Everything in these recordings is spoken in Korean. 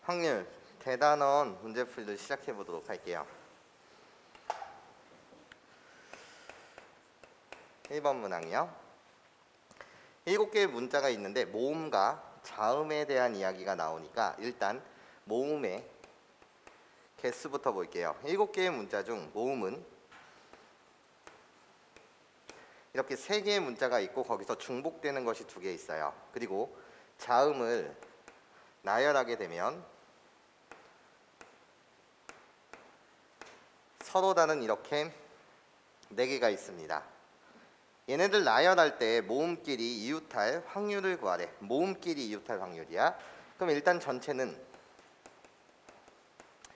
확률 대단원 문제풀이를 시작해 보도록 할게요. 1번 문항이요. 7개의 문자가 있는데 모음과 자음에 대한 이야기가 나오니까 일단 모음의 개수부터 볼게요. 7개의 문자 중 모음은 이렇게 3개의 문자가 있고 거기서 중복되는 것이 2개 있어요. 그리고 자음을 나열하게 되면 서로 다른 이렇게 4개가 있습니다. 얘네들 나열할 때 모음끼리 이웃할 확률을 구하래. 모음끼리 이웃할 확률이야. 그럼 일단 전체는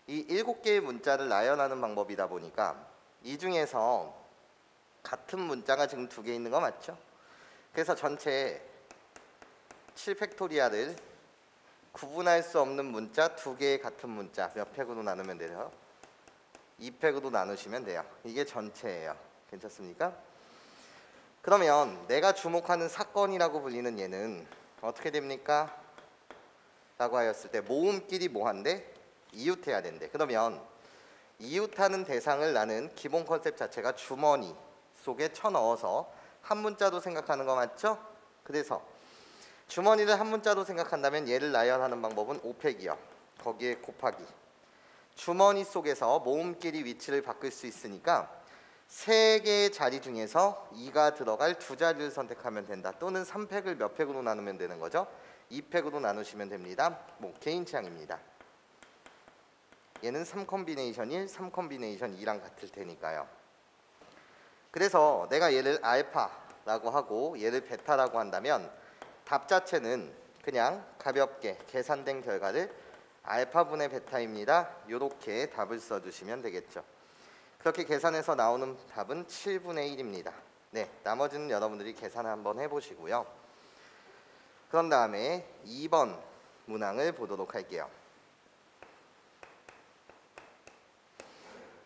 이 7개의 문자를 나열하는 방법이다 보니까 이 중에서 같은 문자가 지금 2개 있는 거 맞죠? 그래서 전체 7팩토리아를 구분할 수 없는 문자 2개의 같은 문자 몇 팩으로 나누면 돼요? 2팩으로 나누시면 돼요. 이게 전체예요. 괜찮습니까? 그러면 내가 주목하는 사건이라고 불리는 얘는 어떻게 됩니까? 라고 하였을 때 모음끼리 뭐한데? 이웃해야 된대. 그러면 이웃하는 대상을 나는 기본 컨셉 자체가 주머니 속에 쳐넣어서 한 문자로 생각하는 거 맞죠? 그래서 주머니를 한 문자로 생각한다면 얘를 나열하는 방법은 5팩이요. 거기에 곱하기 주머니 속에서 모음끼리 위치를 바꿀 수 있으니까 3개의 자리 중에서 2가 들어갈 2자리를 선택하면 된다. 또는 3팩을 몇 팩으로 나누면 되는 거죠? 2팩으로 나누시면 됩니다. 뭐 개인 취향입니다. 얘는 3컴비네이션 1, 3컴비네이션 2랑 같을 테니까요. 그래서 내가 얘를 알파라고 하고 얘를 베타라고 한다면 답 자체는 그냥 가볍게 계산된 결과를 알파분의 베타입니다. 이렇게 답을 써주시면 되겠죠. 그렇게 계산해서 나오는 답은 7분의 1입니다. 네, 나머지는 여러분들이 계산을 한번 해보시고요. 그런 다음에 2번 문항을 보도록 할게요.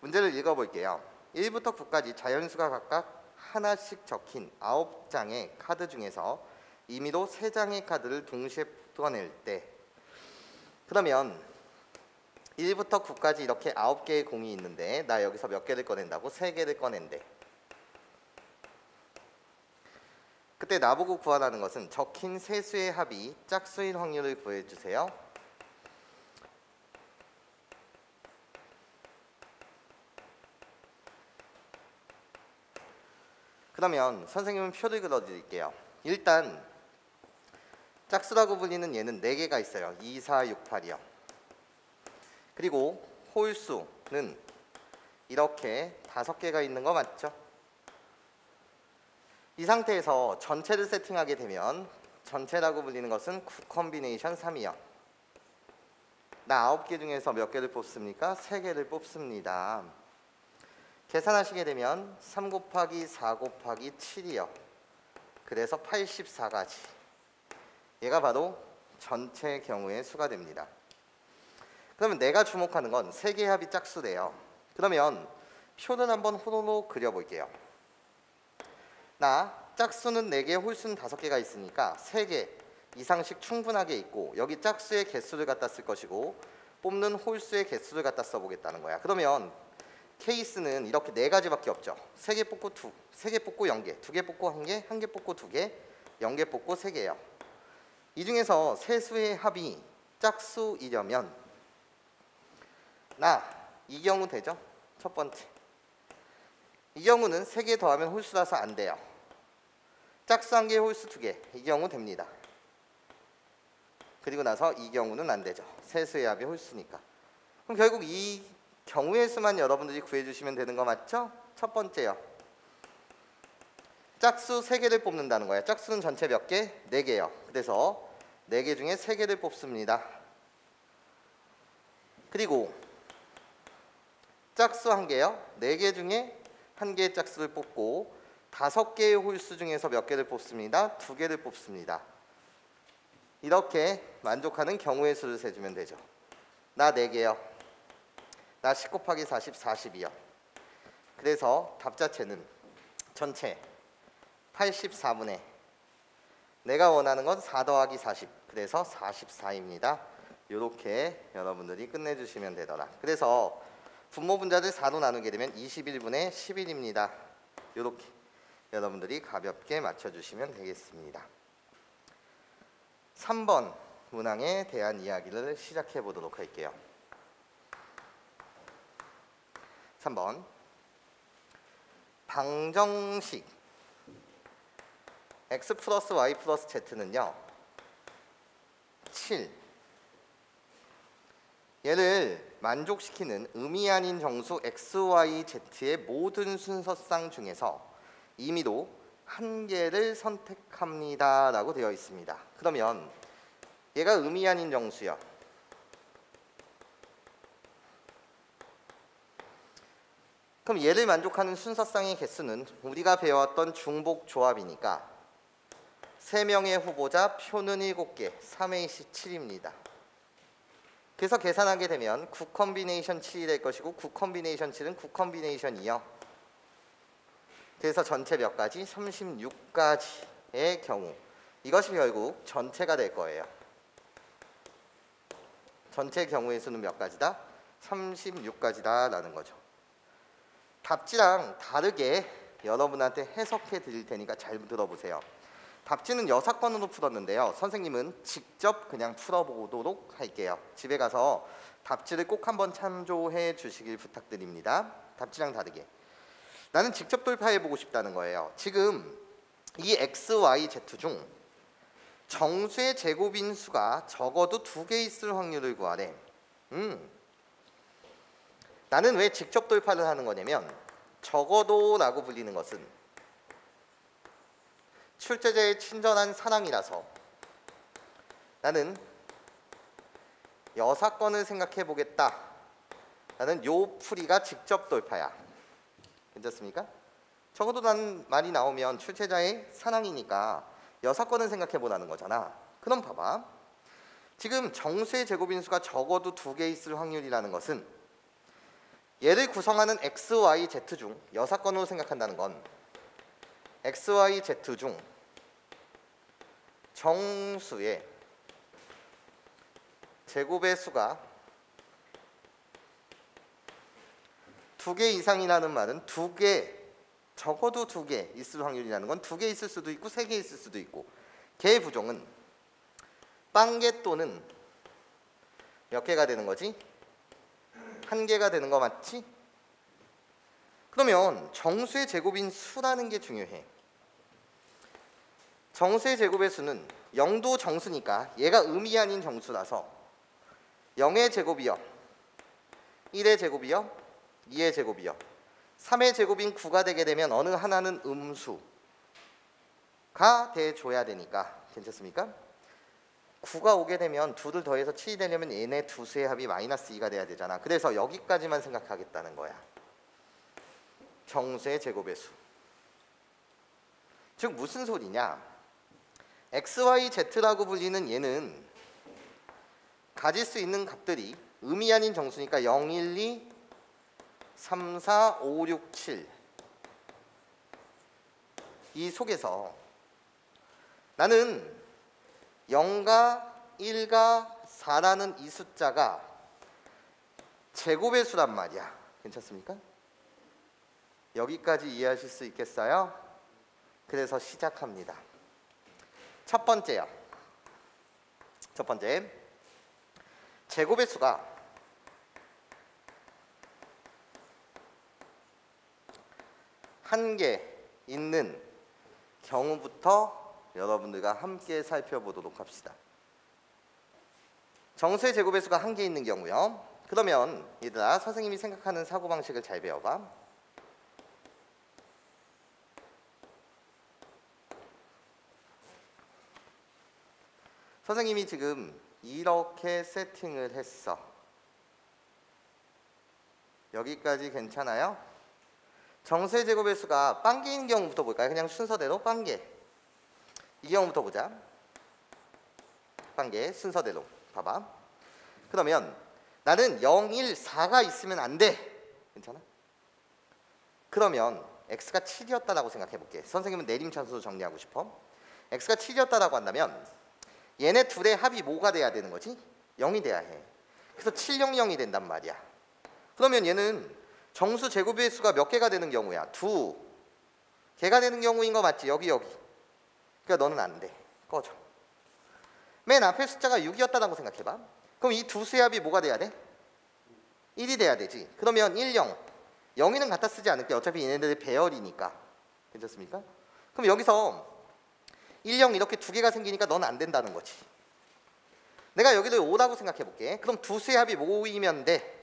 문제를 읽어볼게요. 1부터 9까지 자연수가 각각 하나씩 적힌 9장의 카드 중에서 임의로 3장의 카드를 동시에 꺼낼 때 그러면 1부터 9까지 이렇게 9개의 공이 있는데 나 여기서 몇 개를 꺼낸다고? 3개를 꺼낸대. 그때 나보고 구하라는 것은 적힌 세 수의 합이 짝수인 확률을 구해주세요. 그러면 선생님은 표를 그려드릴게요. 일단 짝수라고 불리는 얘는 4개가 있어요. 2, 4, 6, 8이요. 그리고 홀수는 이렇게 5개가 있는 거 맞죠? 이 상태에서 전체를 세팅하게 되면 전체라고 불리는 것은 9컴비네이션 3이요. 나 9개 중에서 몇 개를 뽑습니까? 3개를 뽑습니다. 계산하시게 되면 3 곱하기 4 곱하기 7이요. 그래서 84가지. 얘가 바로 전체 경우의 수가 됩니다. 그러면 내가 주목하는 건 3개의 합이 짝수래요. 그러면 표는 한번 호로로 그려볼게요. 나 짝수는 4개, 홀수는 5개가 있으니까 3개 이상씩 충분하게 있고 여기 짝수의 개수를 갖다 쓸 것이고 뽑는 홀수의 개수를 갖다 써보겠다는 거야. 그러면 케이스는 이렇게 4가지밖에 없죠. 3개 뽑고 3개 뽑고 0개, 2개 뽑고 1개, 1개 뽑고 2개, 0개 뽑고 3개예요. 이 중에서 세 수의 합이 짝수이려면 이 경우 되죠? 첫 번째. 이 경우는 3개 더하면 홀수라서 안 돼요. 짝수 1개, 홀수 2개. 이 경우 됩니다. 그리고 나서 이 경우는 안 되죠. 세 수의 합이 홀수니까. 그럼 결국 이 경우의 수만 여러분들이 구해주시면 되는 거 맞죠? 첫 번째요. 짝수 3개를 뽑는다는 거예요. 짝수는 전체 몇 개? 4개요. 그래서 4개 중에 3개를 뽑습니다. 그리고 짝수 1개요. 4개 중에 1개의 짝수를 뽑고 5개의 홀수 중에서 몇 개를 뽑습니다. 2개를 뽑습니다. 이렇게 만족하는 경우의 수를 세주면 되죠. 나 4개요. 나 10 곱하기 40, 40이요. 그래서 답 자체는 전체 84분의 내가 원하는 건 4 더하기 40. 그래서 44입니다. 이렇게 여러분들이 끝내주시면 되더라. 그래서 분모 분자를 4로 나누게 되면 21분의 11입니다. 이렇게 여러분들이 가볍게 맞춰주시면 되겠습니다. 3번 문항에 대한 이야기를 시작해 보도록 할게요. 3번 방정식 x 플러스 y 플러스 z는요 7 얘를 만족시키는 의미 아닌 정수 x, y, z의 모든 순서쌍 중에서 임의로 한 개를 선택합니다 라고 되어 있습니다. 그러면 얘가 의미 아닌 정수요. 그럼 얘를 만족하는 순서쌍의 개수는 우리가 배웠던 중복 조합이니까 3명의 후보자 표는 7개 3a7입니다. 그래서 계산하게 되면 9 컴비네이션 7이 될 것이고 9 컴비네이션 7은 9 컴비네이션 2요. 그래서 전체 몇 가지? 36가지의 경우 이것이 결국 전체가 될 거예요. 전체 경우의 수는 몇 가지다? 36가지다 라는 거죠. 답지랑 다르게 여러분한테 해석해 드릴 테니까 잘 들어보세요. 답지는 여사건으로 풀었는데요. 선생님은 직접 그냥 풀어보도록 할게요. 집에 가서 답지를 꼭 한번 참조해 주시길 부탁드립니다. 답지랑 다르게. 나는 직접 돌파해보고 싶다는 거예요. 지금 이 x, y, z 중 정수의 제곱인 수가 적어도 2개 있을 확률을 구하래. 나는 왜 직접 돌파를 하는 거냐면 적어도 라고 불리는 것은 출제자의 친절한 사랑이라서 나는 여사건을 생각해 보겠다 라는 요 풀이가 직접 돌파야. 괜찮습니까? 적어도 난 말이 나오면 출제자의 사랑이니까 여사건을 생각해 보라는 거잖아. 그럼 봐봐. 지금 정수의 제곱인수가 적어도 2개 있을 확률이라는 것은 얘를 구성하는 x, y, z 중 여사건으로 생각한다는 건 x, y, z 중 정수의 제곱의 수가 2개 이상이라는 말은 2개, 적어도 2개 있을 확률이라는 건 2개 있을 수도 있고 3개 있을 수도 있고 개의 부종은 빵개 또는 몇 개가 되는 거지? 1개가 되는 거 맞지? 그러면 정수의 제곱인 수라는 게 중요해. 정수의 제곱의 수는 0도 정수니까 얘가 의미 아닌 정수라서 0의 제곱이요 1의 제곱이요 2의 제곱이요 3의 제곱인 9가 되게 되면 어느 하나는 음수가 돼줘야 되니까 괜찮습니까? 9가 오게 되면 2를 더해서 7이 되려면 얘네 두 수의 합이 마이너스 2가 돼야 되잖아. 그래서 여기까지만 생각하겠다는 거야. 정수의 제곱의 수. 즉 무슨 소리냐? x, y, z라고 불리는 얘는 가질 수 있는 값들이 의미 아닌 정수니까 0, 1, 2, 3, 4, 5, 6, 7 이 속에서 나는 0과 1과 4라는 이 숫자가 제곱의 수란 말이야. 괜찮습니까? 여기까지 이해하실 수 있겠어요? 그래서 시작합니다. 첫 번째요. 첫 번째, 제곱의 수가 한 개 있는 경우부터 여러분들과 함께 살펴보도록 합시다. 정수의 제곱의 수가 한 개 있는 경우요. 그러면 얘들아, 선생님이 생각하는 사고방식을 잘 배워봐. 선생님이 지금 이렇게 세팅을 했어. 여기까지 괜찮아요? 정수의 제곱의 수가 빵개인 경우부터 볼까요? 그냥 순서대로 빵개. 이 경우부터 보자. 빵개 순서대로 봐봐. 그러면 나는 0, 1, 4가 있으면 안 돼. 괜찮아? 그러면 x가 7이었다라고 생각해 볼게. 선생님은 내림차순으로 정리하고 싶어. x가 7이었다라고 한다면 얘네 둘의 합이 뭐가 돼야 되는 거지? 0이 돼야 해. 그래서 7, 0, 0이 된단 말이야. 그러면 얘는 정수 제곱의 수가 몇 개가 되는 경우야? 2개가 되는 경우인 거 맞지? 여기. 그러니까 너는 안 돼. 꺼져. 맨 앞에 숫자가 6이었다라고 생각해봐. 그럼 이 두 수의 합이 뭐가 돼야 돼? 1이 돼야 되지. 그러면 1, 0. 0이는 갖다 쓰지 않을게. 어차피 얘네들의 배열이니까. 괜찮습니까? 그럼 여기서 1, 0 이렇게 두 개가 생기니까 넌 안 된다는 거지. 내가 여기를 5라고 생각해 볼게. 그럼 두 수의 합이 모이면 돼.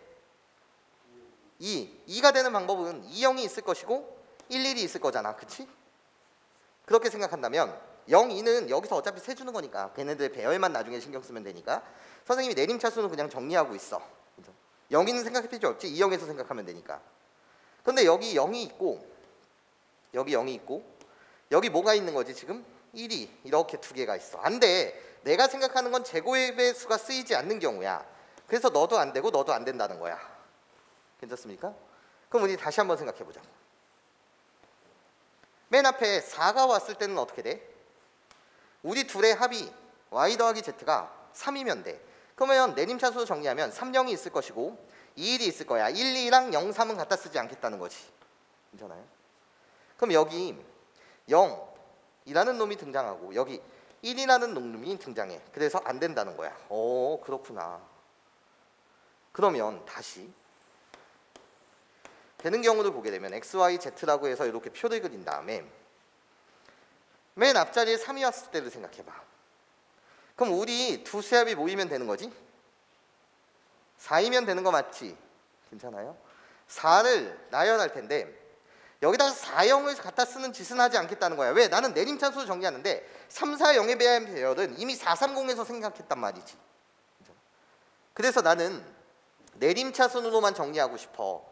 2가 되는 방법은 2, 0이 있을 것이고 1, 1이 있을 거잖아. 그치? 그렇게 생각한다면 0, 2는 여기서 어차피 세주는 거니까 걔네들의 배열만 나중에 신경 쓰면 되니까 선생님이 내림차수는 그냥 정리하고 있어. 0, 2는 생각할 필요 없지. 2, 0에서 생각하면 되니까. 근데 여기 0이 있고 여기 0이 있고 여기 뭐가 있는 거지 지금? 1이 이렇게 두 개가 있어. 안 돼. 내가 생각하는 건 제곱의 수가 쓰이지 않는 경우야. 그래서 너도 안 되고 너도 안 된다는 거야. 괜찮습니까? 그럼 우리 다시 한번 생각해 보자. 맨 앞에 4가 왔을 때는 어떻게 돼? 우리 둘의 합이 y 더하기 z가 3이면 돼. 그러면 내림차수 정리하면 3, 0이 있을 것이고 2, 1이 있을 거야. 1, 2랑 0, 3은 갖다 쓰지 않겠다는 거지. 괜찮아요? 그럼 여기 0이라는 놈이 등장하고 여기 1이라는 놈이 등장해. 그래서 안 된다는 거야. 오, 그렇구나. 그러면 다시 되는 경우를 보게 되면 x, y, z라고 해서 이렇게 표를 그린 다음에 맨 앞자리에 3이 왔을 때를 생각해봐. 그럼 우리 두 수합이 모이면 되는 거지? 4이면 되는 거 맞지? 괜찮아요? 4를 나열할 텐데 여기다가 4, 0을 갖다 쓰는 짓은 하지 않겠다는 거야. 왜? 나는 내림차수로 정리하는데 3, 4, 0에 대한 배열은 이미 4, 3, 0에서 생각했단 말이지. 그래서 나는 내림차순으로만 정리하고 싶어.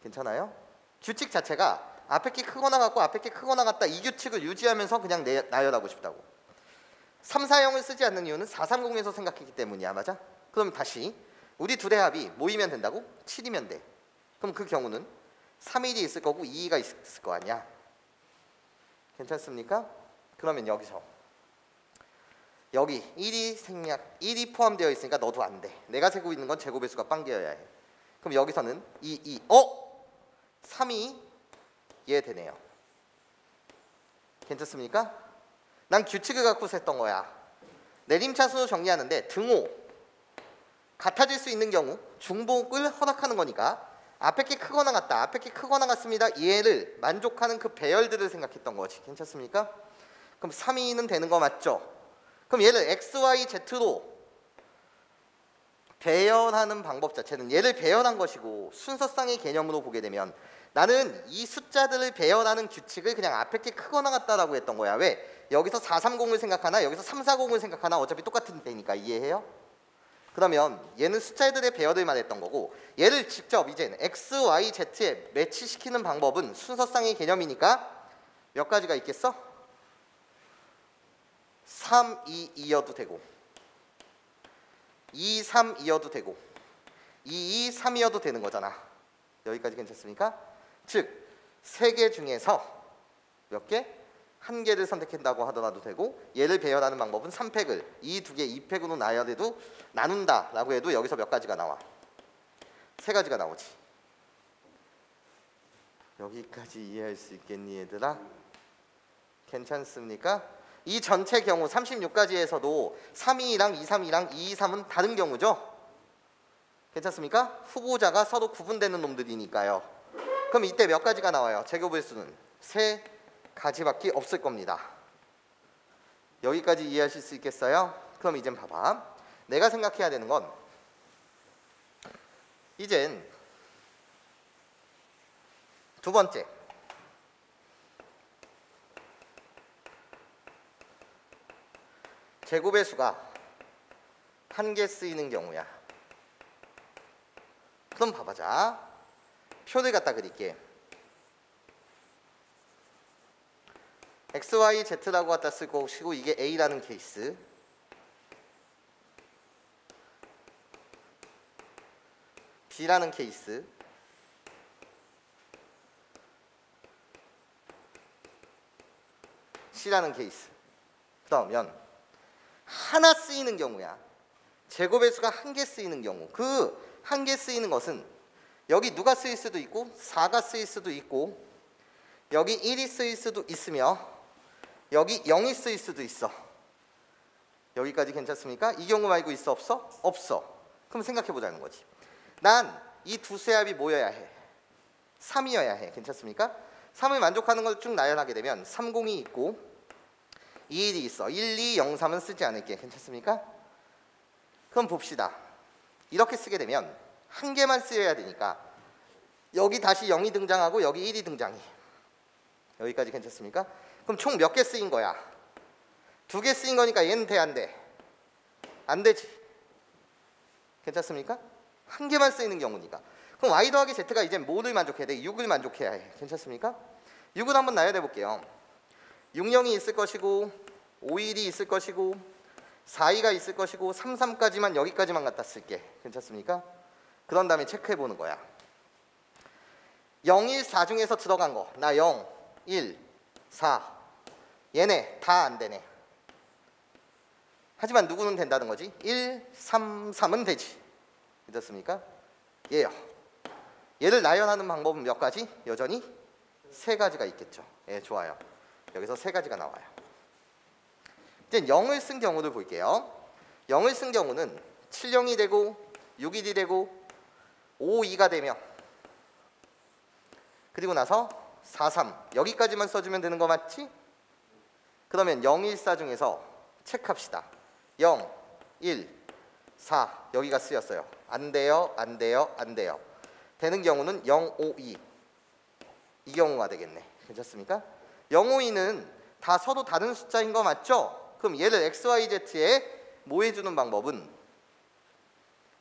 괜찮아요? 규칙 자체가 앞에 게 크거나 같고 앞에 게 크거나 같다 이 규칙을 유지하면서 그냥 나열하고 싶다고. 3, 4, 0을 쓰지 않는 이유는 4, 3, 0에서 생각했기 때문이야. 맞아? 그럼 다시 우리 둘의 합이 모이면 된다고? 7이면 돼. 그럼 그 경우는 3, 1이 있을 거고 2, 2가 있을 거 아니야. 괜찮습니까? 그러면 여기서 여기 1이 포함되어 있으니까 너도 안 돼. 내가 세고 있는 건 제곱의 수가 빵개여야 해. 그럼 여기서는 2, 3이 이해되네요. 괜찮습니까? 난 규칙을 갖고 셌던 거야. 내림차순으로 정리하는데 등호 같아질 수 있는 경우 중복을 허락하는 거니까 앞에 게 크거나 같다. 앞에 게 크거나 같습니다. 얘를 만족하는 그 배열들을 생각했던 거지. 괜찮습니까? 그럼 3, 2는 되는 거 맞죠? 그럼 얘를 x, y, z로 배열하는 방법 자체는 얘를 배열한 것이고 순서상의 개념으로 보게 되면 나는 이 숫자들을 배열하는 규칙을 그냥 앞에 게 크거나 같다라고 했던 거야. 왜? 여기서 430을 생각하나 여기서 340을 생각하나 어차피 똑같은 데니까. 이해해요? 그러면 얘는 숫자들의 배열을 말했던 거고 얘를 직접 이제는 x, y, z에 매치시키는 방법은 순서상의 개념이니까 몇 가지가 있겠어? 3, 2, 2여도 되고 2, 3, 2여도 되고 2, 2, 3이어도 되는 거잖아. 여기까지 괜찮습니까? 즉, 3개 중에서 몇 개? 1개를 선택한다고 하더라도 되고 얘를 배열하는 방법은 3팩을 이 두 개 2팩으로 나눈다 라고 해도 여기서 몇 가지가 나와? 3가지가 나오지. 여기까지 이해할 수 있겠니 얘들아? 괜찮습니까? 이 전체 경우 36가지에서도 322랑 232랑 223은 다른 경우죠? 괜찮습니까? 후보자가 서로 구분되는 놈들이니까요. 그럼 이때 몇 가지가 나와요? 제곱의 수는 3가지밖에 없을 겁니다. 여기까지 이해하실 수 있겠어요? 그럼 이젠 봐봐. 내가 생각해야 되는 건 이젠 두 번째 제곱의 수가 1개 쓰이는 경우야. 그럼 봐보자. 표를 갖다 그릴게. x, y, z라고 갖다 쓸 것이고 이게 a라는 케이스. b라는 케이스. c라는 케이스. 그러면 하나 쓰이는 경우야. 제곱의 수가 한 개 쓰이는 경우. 그 한 개 쓰이는 것은 여기 누가 쓰일 수도 있고 4가 쓰일 수도 있고 여기 1이 쓰일 수도 있으며 여기 0이 쓰일 수도 있어. 여기까지 괜찮습니까? 이 경우 말고 있어 없어? 없어. 그럼 생각해 보자는 거지. 난 이 두 수 합이 뭐여야 해? 3이어야 해. 괜찮습니까? 3을 만족하는 걸 쭉 나열하게 되면 30이 있고 21이 있어. 1, 2, 0, 3은 쓰지 않을게. 괜찮습니까? 그럼 봅시다. 이렇게 쓰게 되면 한 개만 쓰여야 되니까 여기 다시 0이 등장하고 여기 1이 등장해. 여기까지 괜찮습니까? 그럼 총 몇 개 쓰인 거야? 2개 쓰인 거니까 얘는 돼, 안 돼? 안 되지. 괜찮습니까? 한 개만 쓰이는 경우니까. 그럼 y 더하기 z가 이제 뭐를 만족해야 돼? 6을 만족해야 해. 괜찮습니까? 6을 한번 나열해 볼게요. 60이 있을 것이고 51이 있을 것이고 42가 있을 것이고 33까지만 여기까지만 갖다 쓸게. 괜찮습니까? 그런 다음에 체크해 보는 거야. 0, 1, 4 중에서 들어간 거. 나 0, 1, 4 얘네 다 안 되네. 하지만 누구는 된다는 거지? 1, 3, 3은 되지. 괜찮습니까? 얘요. 얘를 나열하는 방법은 몇 가지? 여전히 3가지가 있겠죠. 예, 좋아요. 여기서 3가지가 나와요. 이제 0을 쓴 경우를 볼게요. 0을 쓴 경우는 7, 0이 되고 6, 1이 되고 5, 2가 되며 그리고 나서 4, 3 여기까지만 써주면 되는 거 맞지? 그러면 0, 1, 4 중에서 체크합시다. 0, 1, 4 여기가 쓰였어요. 안 돼요, 안 돼요, 안 돼요. 되는 경우는 0, 5, 2 이 경우가 되겠네. 괜찮습니까? 0, 5, 2는 다 서로 다른 숫자인 거 맞죠? 그럼 얘를 x, y, z에 뭐 해주는 방법은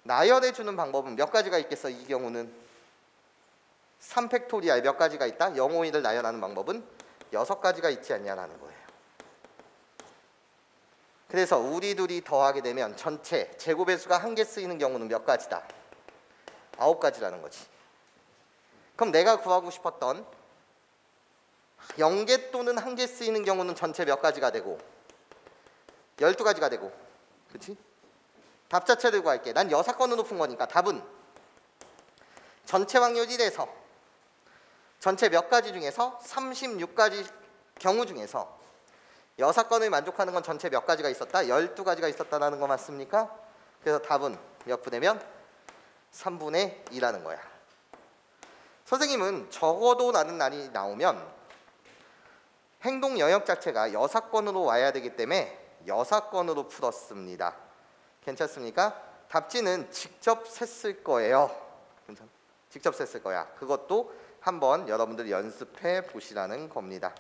나열해주는 방법은 몇 가지가 있겠어? 이 경우는 3팩토리알 몇 가지가 있다? 0, 5, 2를 나열하는 방법은 6가지가 있지 않냐라는 거예요. 그래서 우리 둘이 더하게 되면 전체 제곱의 수가 한 개 쓰이는 경우는 몇 가지다? 9가지라는 거지. 그럼 내가 구하고 싶었던 0개 또는 1개 쓰이는 경우는 전체 몇 가지가 되고 12가지가 되고 그렇지? 답 자체를 구할게. 난 6건으로 푼 거니까 답은 전체 확률 1에서 전체 몇 가지 중에서 36가지 경우 중에서 6건을 만족하는 건 전체 몇 가지가 있었다? 12가지가 있었다는 거 맞습니까? 그래서 답은 몇 분의면 3분의 2라는 거야. 선생님은 적어도 라는 날이 나오면 행동 영역 자체가 6건으로 와야 되기 때문에 6건으로 풀었습니다. 괜찮습니까? 답지는 직접 셌을 거예요. 직접 셌을 거야. 그것도 한번 여러분들 연습해 보시라는 겁니다.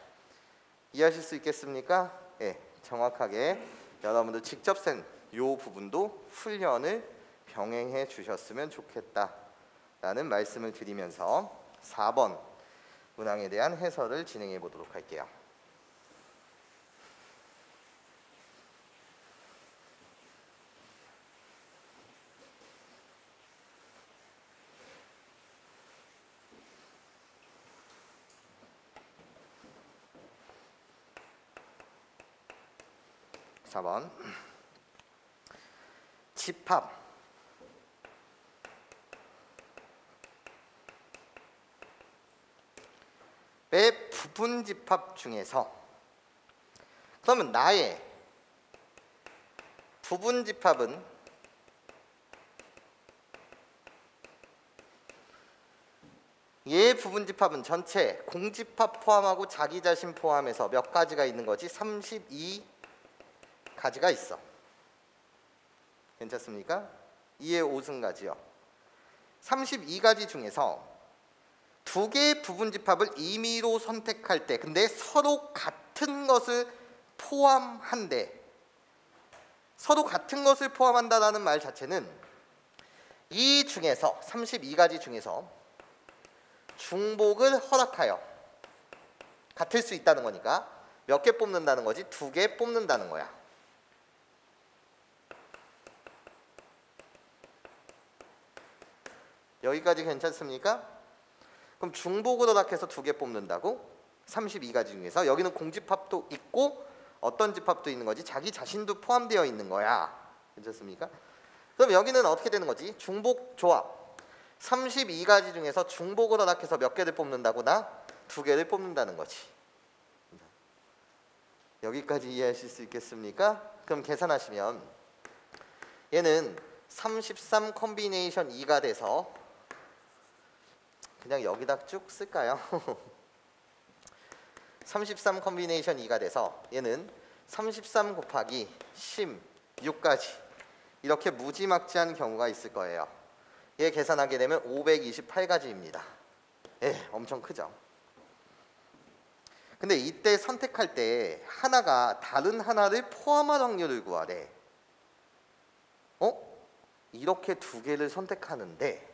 이해하실 수 있겠습니까? 예, 정확하게 여러분들 직접 센 요 부분도 훈련을 병행해 주셨으면 좋겠다라는 말씀을 드리면서 4번 문항에 대한 해설을 진행해 보도록 할게요. 집합 의 부분 집합 중에서 그러면 나의 부분 집합은 얘 부분 집합은 전체 공집합 포함하고 자기 자신 포함해서 몇 가지가 있는 거지? 32가지가 있어. 괜찮습니까? 2의 5승가지요. 32가지 중에서 2개의 부분 집합을 임의로 선택할 때 근데 서로 같은 것을 포함한데 서로 같은 것을 포함한다라는 말 자체는 이 중에서 32가지 중에서 중복을 허락하여 같을 수 있다는 거니까 몇 개 뽑는다는 거지? 2개 뽑는다는 거야. 여기까지 괜찮습니까? 그럼 중복을 허락해서 2개 뽑는다고? 32가지 중에서 여기는 공집합도 있고 어떤 집합도 있는 거지? 자기 자신도 포함되어 있는 거야. 괜찮습니까? 그럼 여기는 어떻게 되는 거지? 중복 조합. 32가지 중에서 중복을 허락해서 몇 개를 뽑는다거나 2개를 뽑는다는 거지. 여기까지 이해하실 수 있겠습니까? 그럼 계산하시면 얘는 33 콤비네이션 2가 돼서 그냥 여기다 쭉 쓸까요? 33 콤비네이션 2가 돼서 얘는 33 곱하기 16까지 이렇게 무지막지한 경우가 있을 거예요. 얘 계산하게 되면 528가지입니다. 예, 엄청 크죠. 근데 이때 선택할 때 하나가 다른 하나를 포함할 확률을 구하래. 이렇게 2개를 선택하는데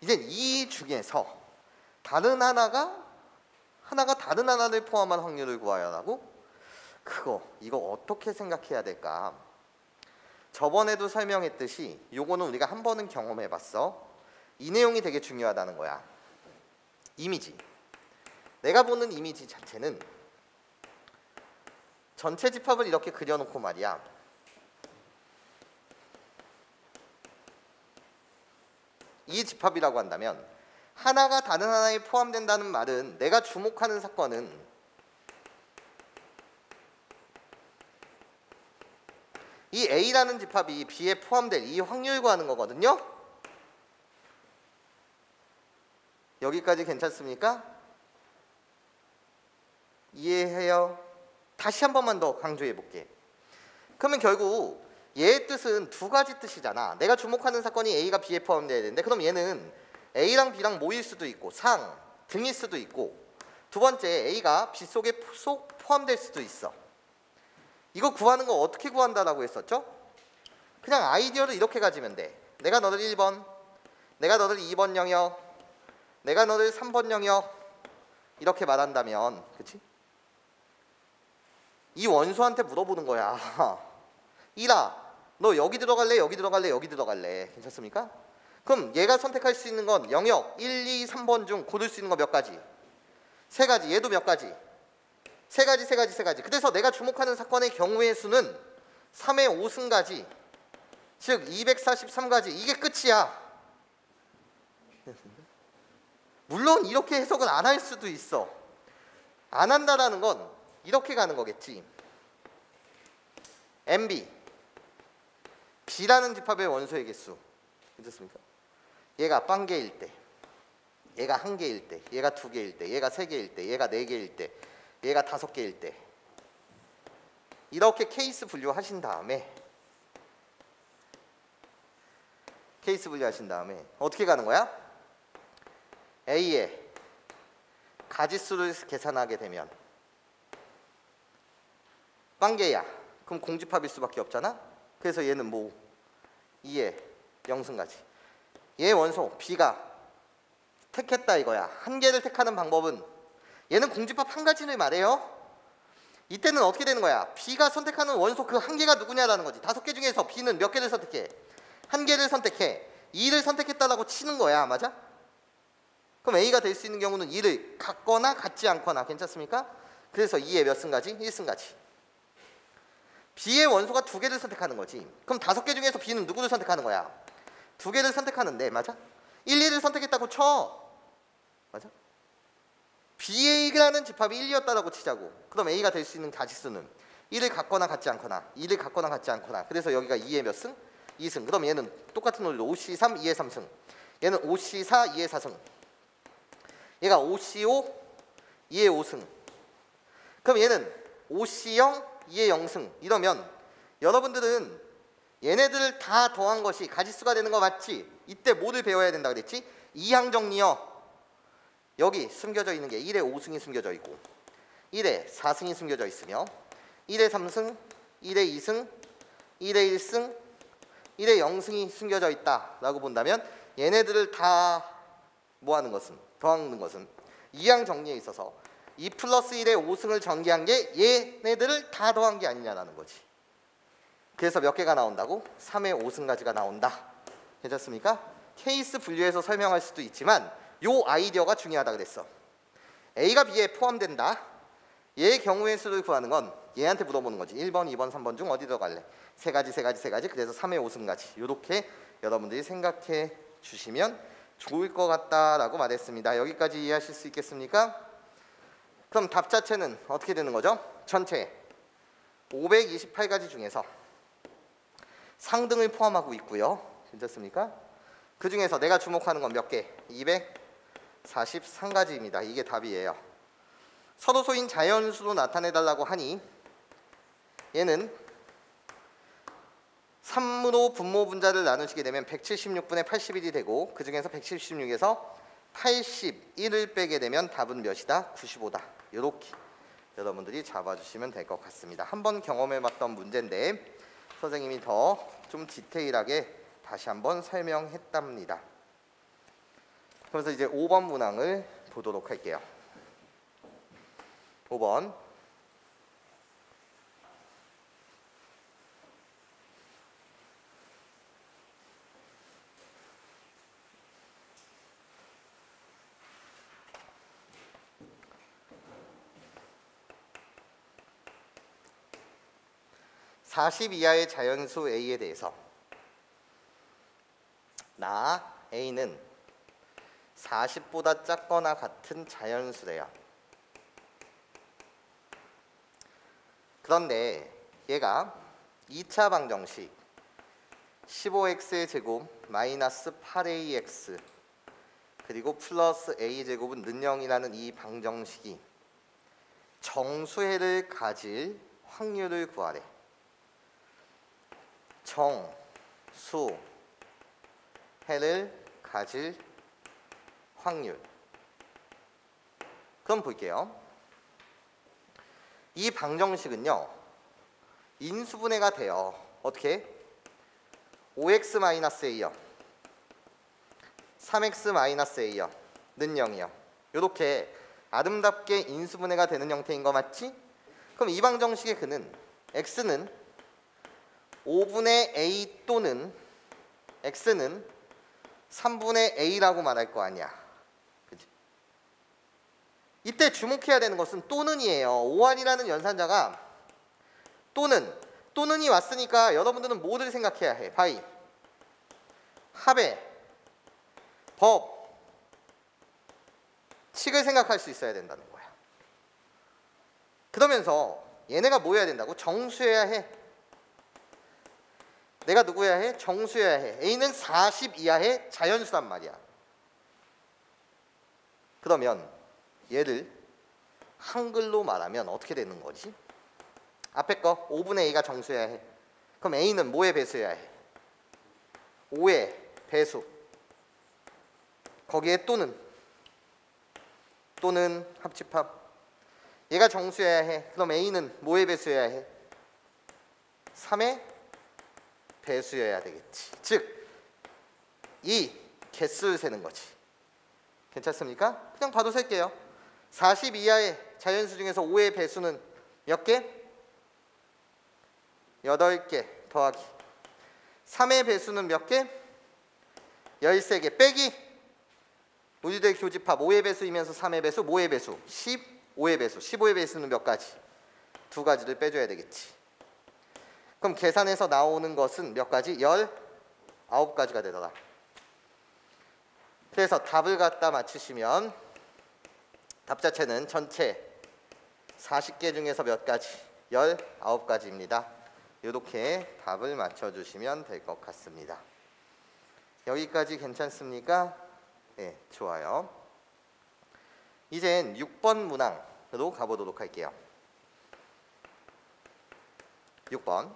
이제 이 중에서 다른 하나가 다른 하나를 포함한 확률을 구해야 하고 이거 어떻게 생각해야 될까? 저번에도 설명했듯이 요거는 우리가 한 번은 경험해봤어. 이 내용이 되게 중요하다는 거야. 이미지. 내가 보는 이미지 자체는 전체 집합을 이렇게 그려놓고 말이야. 이 집합이라고 한다면 하나가 다른 하나에 포함된다는 말은 내가 주목하는 사건은 이 A라는 집합이 B에 포함될 이 확률 구하는 거거든요. 여기까지 괜찮습니까? 이해해요? 다시 한 번만 더 강조해 볼게. 그러면 결국 얘의 뜻은 2가지 뜻이잖아. 내가 주목하는 사건이 A가 B에 포함돼야 되는데 그럼 얘는 A랑 B랑 모일 수도 있고 상, 등일 수도 있고 두 번째 A가 B 속에 포함될 수도 있어. 이거 구하는 거 어떻게 구한다라고 했었죠? 그냥 아이디어를 이렇게 가지면 돼. 내가 너를 1번, 내가 너를 2번 영역, 내가 너를 3번 영역 이렇게 말한다면 그치? 이 원소한테 물어보는 거야. 1아, 너 여기 들어갈래? 여기 들어갈래? 여기 들어갈래? 괜찮습니까? 그럼 얘가 선택할 수 있는 건 영역 1, 2, 3번 중 고를 수 있는 거 몇 가지? 3가지. 얘도 몇 가지? 3가지, 3가지, 3가지. 그래서 내가 주목하는 사건의 경우의 수는 3의 5승가지, 즉 243가지. 이게 끝이야. 물론 이렇게 해석은 안 할 수도 있어. 안 한다라는 건 이렇게 가는 거겠지. MB B라는 집합의 원소의 개수 괜찮습니까? 얘가 0개일 때, 얘가 1개일 때, 얘가 2개일 때, 얘가 3개일 때, 얘가 4개일 때, 얘가 5개일 때 이렇게 케이스 분류하신 다음에 어떻게 가는 거야? A의 가지수를 계산하게 되면 0개야. 그럼 공집합일 수밖에 없잖아. 그래서 얘는 뭐 2의 0승가지. 얘 원소 B가 택했다 이거야. 1개를 택하는 방법은 얘는 공집합 1가지를 말해요. 이때는 어떻게 되는 거야? B가 선택하는 원소 그 1개가 누구냐라는 거지. 5개 중에서 B는 몇 개를 선택해? 1개를 선택해. 2를 선택했다라고 치는 거야. 맞아? 그럼 A가 될 수 있는 경우는 2를 같거나 같지 않거나 괜찮습니까? 그래서 2의 몇 승가지? 1승가지. B의 원소가 2개를 선택하는 거지. 그럼 5개 중에서 B는 누구를 선택하는 거야? 2개를 선택하는데 맞아? 1, 2를 선택했다고 쳐. 맞아? BA라는 집합이 1이었다라고 치자고. 그럼 A가 될 수 있는 가지수는 1을 같거나 같지 않거나 2를 같거나 같지 않거나. 그래서 여기가 2의 몇 승? 2승. 그럼 얘는 똑같은 논리로 5C3, 2의 3승. 얘는 5C4, 2의 4승. 얘가 5C5, 2의 5승. 그럼 얘는 5C0, 2의 0승. 이러면 여러분들은 얘네들을 다 더한 것이 가지수가 되는 거 맞지? 이때 뭐를 배워야 된다 그랬지? 이항정리어. 여기 숨겨져 있는 게 1의 5승이 숨겨져 있고 1의 4승이 숨겨져 있으며 1의 3승, 1의 2승, 1의 1승, 1의 0승이 숨겨져 있다라고 본다면 얘네들을 다 뭐하는 것은 더하는 것은 이항정리에 있어서 2 플러스 1의 5승을 전개한 게 얘네들을 다 더한 게 아니냐라는 거지. 그래서 몇 개가 나온다고? 3의 5승가지가 나온다. 괜찮습니까? 케이스 분류해서 설명할 수도 있지만 요 아이디어가 중요하다 그랬어. A가 B에 포함된다. 얘의 경우의 수를 구하는 건 얘한테 물어보는 거지. 1번, 2번, 3번 중 어디 들어갈래? 세 가지. 그래서 3의 5승가지. 이렇게 여러분들이 생각해 주시면 좋을 것 같다라고 말했습니다. 여기까지 이해하실 수 있겠습니까? 그럼 답 자체는 어떻게 되는 거죠? 전체 528가지 중에서 상등을 포함하고 있고요. 괜찮습니까? 그 중에서 내가 주목하는 건 몇 개? 243가지입니다. 이게 답이에요. 서도소인 자연수로 나타내달라고 하니 얘는 3으로 분모 분자를 나누시게 되면 176분의 81이 되고 그 중에서 176에서 81을 빼게 되면 답은 몇이다? 95다. 이렇게 여러분들이 잡아주시면 될 것 같습니다. 한번 경험해봤던 문제인데 선생님이 더 좀 디테일하게 다시 한번 설명했답니다. 그래서 이제 5번 문항을 보도록 할게요. 5번 40 이하의 자연수 A에 대해서 나 A는 40보다 작거나 같은 자연수래요. 그런데 얘가 2차 방정식 15x의 제곱 마이너스 8ax 그리고 플러스 a제곱은 는 0이라는 이 방정식이 정수해를 가질 확률을 구하래. 정수해를 가질 확률. 그럼 볼게요. 이 방정식은요 인수분해가 돼요. 어떻게? 5x-a요 3x-a요 는 0이요. 이렇게 아름답게 인수분해가 되는 형태인 거 맞지? 그럼 이 방정식의 근은 x는 5분의 a 또는 x는 3분의 a라고 말할 거 아니야. 그치? 이때 주목해야 되는 것은 또는이에요. 5할이라는 연산자가 또는이 왔으니까 여러분들은 뭐를 생각해야 해? 바이, 합의, 법, 칙을 생각할 수 있어야 된다는 거야. 그러면서 얘네가 뭐 해야 된다고? 정수해야 해. 내가 누구여야 해? 정수여야 해. A는 40 이하의 자연수란 말이야. 그러면 얘를 한글로 말하면 어떻게 되는 거지? 앞에 거 5분의 A가 정수여야 해. 그럼 A는 뭐의 배수여야 해? 5의 배수. 거기에 또는 합집합. 얘가 정수여야 해. 그럼 A는 뭐의 배수여야 해? 3의 배수여야 되겠지. 즉, 이 개수를 세는 거지. 괜찮습니까? 그냥 봐도 셀게요. 40 이하의 자연수 중에서 5의 배수는 몇 개? 8개 더하기 3의 배수는 몇 개? 13개 빼기 우주대 교집합 5의 배수이면서 3의 배수, 뭐의 배수? 15의 배수. 15의 배수는 몇 가지? 2가지를 빼줘야 되겠지. 그럼 계산해서 나오는 것은 몇 가지? 19가지가 되더라. 그래서 답을 갖다 맞추시면 답 자체는 전체 40개 중에서 몇 가지? 19가지입니다. 이렇게 답을 맞춰주시면 될 것 같습니다. 여기까지 괜찮습니까? 네, 좋아요. 이젠 6번 문항으로 가보도록 할게요. 6번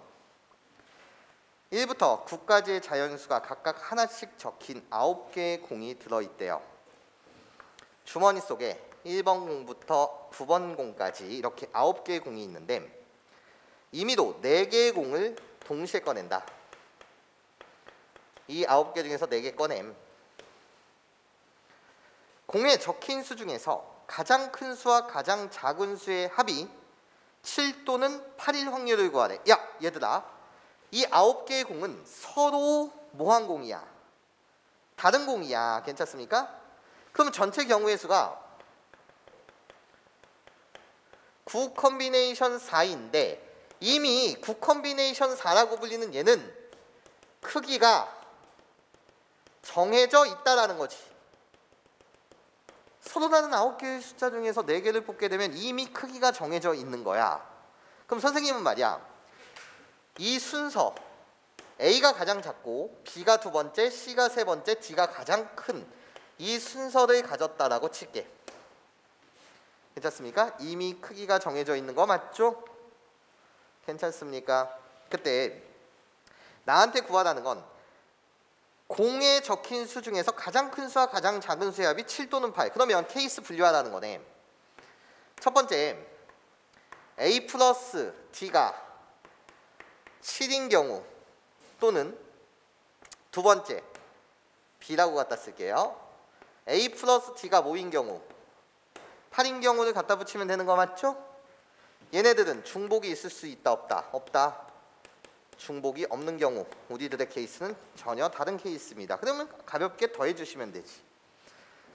1부터 9까지의 자연수가 각각 하나씩 적힌 9개의 공이 들어있대요. 주머니 속에 1번 공부터 9번 공까지 이렇게 9개의 공이 있는데 임의로 4개의 공을 동시에 꺼낸다. 이 9개 중에서 4개 꺼냄. 공에 적힌 수 중에서 가장 큰 수와 가장 작은 수의 합이 7 또는 8일 확률을 구하래. 야, 얘들아, 이 9개의 공은 서로 뭐한 공이야? 다른 공이야. 괜찮습니까? 그럼 전체 경우의 수가 9 컨비네이션 4인데 이미 9 컨비네이션 4라고 불리는 얘는 크기가 정해져 있다라는 거지. 서로 다른 9개의 숫자 중에서 4개를 뽑게 되면 이미 크기가 정해져 있는 거야. 그럼 선생님은 말이야, 이 순서 A가 가장 작고 B가 두 번째, C가 세 번째, D가 가장 큰 이 순서를 가졌다라고 칠게. 괜찮습니까? 이미 크기가 정해져 있는 거 맞죠? 괜찮습니까? 그때 나한테 구하라는 건 공에 적힌 수 중에서 가장 큰 수와 가장 작은 수의 합이 7 또는 8. 그러면 케이스 분류하라는 거네. 첫 번째, A 플러스 D가 7인 경우 또는 두 번째, B라고 갖다 쓸게요. A 플러스 D가 뭐인 경우 8인 경우를 갖다 붙이면 되는 거 맞죠? 얘네들은 중복이 있을 수 있다 없다? 없다. 중복이 없는 경우 우리들의 케이스는 전혀 다른 케이스입니다. 그러면 가볍게 더해 주시면 되지.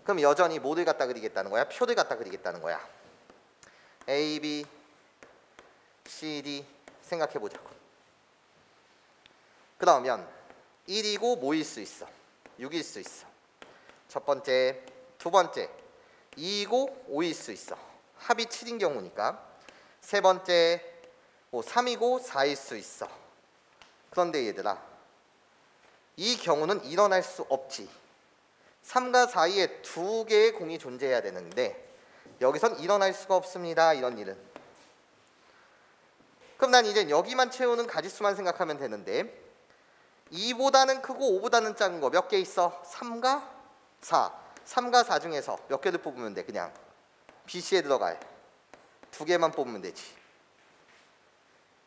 그럼 여전히 뭐를 갖다 그리겠다는 거야? 표를 갖다 그리겠다는 거야. A, B, C, D 생각해 보자고. 그러면 1이고 뭐일 수 있어? 6일 수 있어. 첫 번째, 두 번째 2이고 5일 수 있어. 합이 7인 경우니까. 세 번째 3이고 4일 수 있어. 그런데 얘들아, 이 경우는 일어날 수 없지. 3과 4위에 두 개의 공이 존재해야 되는데 여기선 일어날 수가 없습니다. 이런 일은. 그럼 난 이제 여기만 채우는 가지수만 생각하면 되는데 2보다는 크고 5보다는 작은 거 몇 개 있어? 3과 4. 3과 4 중에서 몇 개를 뽑으면 돼? 그냥 BC에 들어갈 두 개만 뽑으면 되지.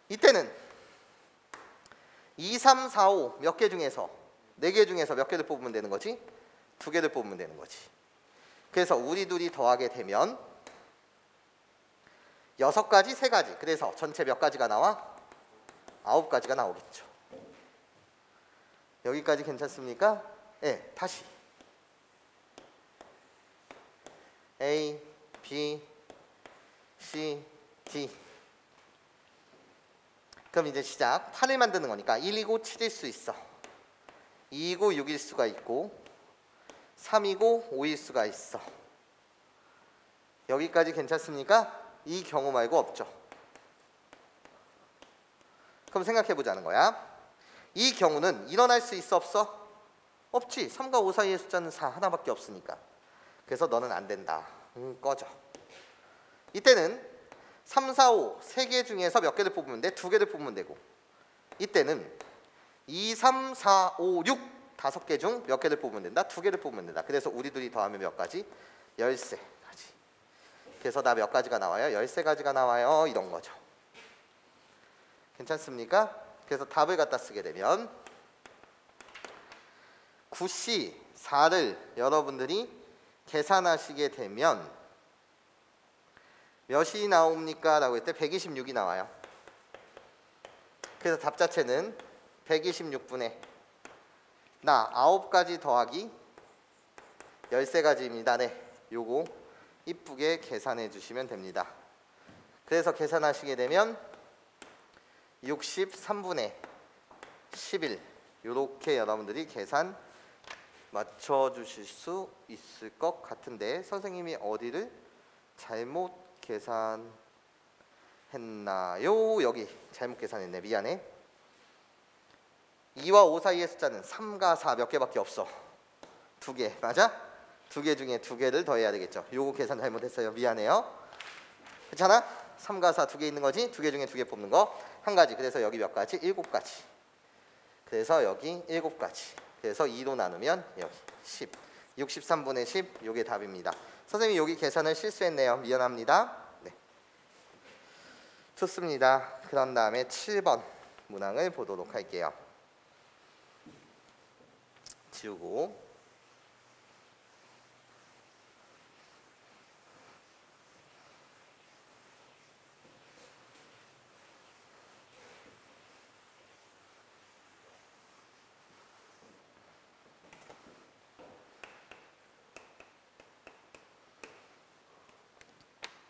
이때는 2, 3, 4, 5 몇 개 중에서 4개 중에서 몇 개를 뽑으면 되는 거지? 2개를 뽑으면 되는 거지. 그래서 우리 둘이 더하게 되면 6가지, 3가지. 그래서 전체 몇 가지가 나와? 9가지가 나오겠죠. 여기까지 괜찮습니까? 네, 다시 A, B, C, D. 그럼 이제 시작. 8을 만드는 거니까 1이고 7일 수 있어. 2이고 6일 수가 있고 3이고 5일 수가 있어. 여기까지 괜찮습니까? 이 경우 말고 없죠. 그럼 생각해 보자는 거야. 이 경우는 일어날 수 있어 없어? 없지. 3과 5 사이의 숫자는 4 하나밖에 없으니까. 그래서 너는 안 된다. 꺼져. 이때는 3, 4, 5 3개 중에서 몇 개를 뽑으면 돼? 2개를 뽑으면 되고. 이때는 2, 3, 4, 5, 6 5개 중 몇 개를 뽑으면 된다? 2개를 뽑으면 된다. 그래서 우리 둘이 더하면 몇 가지? 13가지. 그래서 나 몇 가지가 나와요? 13가지가 나와요. 이런 거죠. 괜찮습니까? 그래서 답을 갖다 쓰게 되면 9C 4를 여러분들이 계산하시게 되면 몇이 나옵니까? 라고 했을 때 126이 나와요. 그래서 답 자체는 126분의 나 9가지 더하기 13가지입니다. 네, 요거 이쁘게 계산해 주시면 됩니다. 그래서 계산하시게 되면 63분의 11 요렇게 여러분들이 계산 맞춰주실 수 있을 것 같은데 선생님이 어디를 잘못 계산했나요? 여기 잘못 계산했네. 미안해. 2와 5 사이의 숫자는 3과 4 몇 개밖에 없어. 2개. 맞아? 2개 중에 2개를 더해야 되겠죠. 요거 계산 잘못했어요. 미안해요. 그렇잖아? 3과 4 2개 있는 거지? 2개 중에 2개 뽑는 거 한 가지. 그래서 여기 몇 가지? 7가지. 그래서 여기 7가지. 그래서 2로 나누면 여기 10. 63분의 10 요게 답입니다. 선생님이 여기 계산을 실수했네요. 미안합니다. 네. 좋습니다. 그런 다음에 7번 문항을 보도록 할게요. 지우고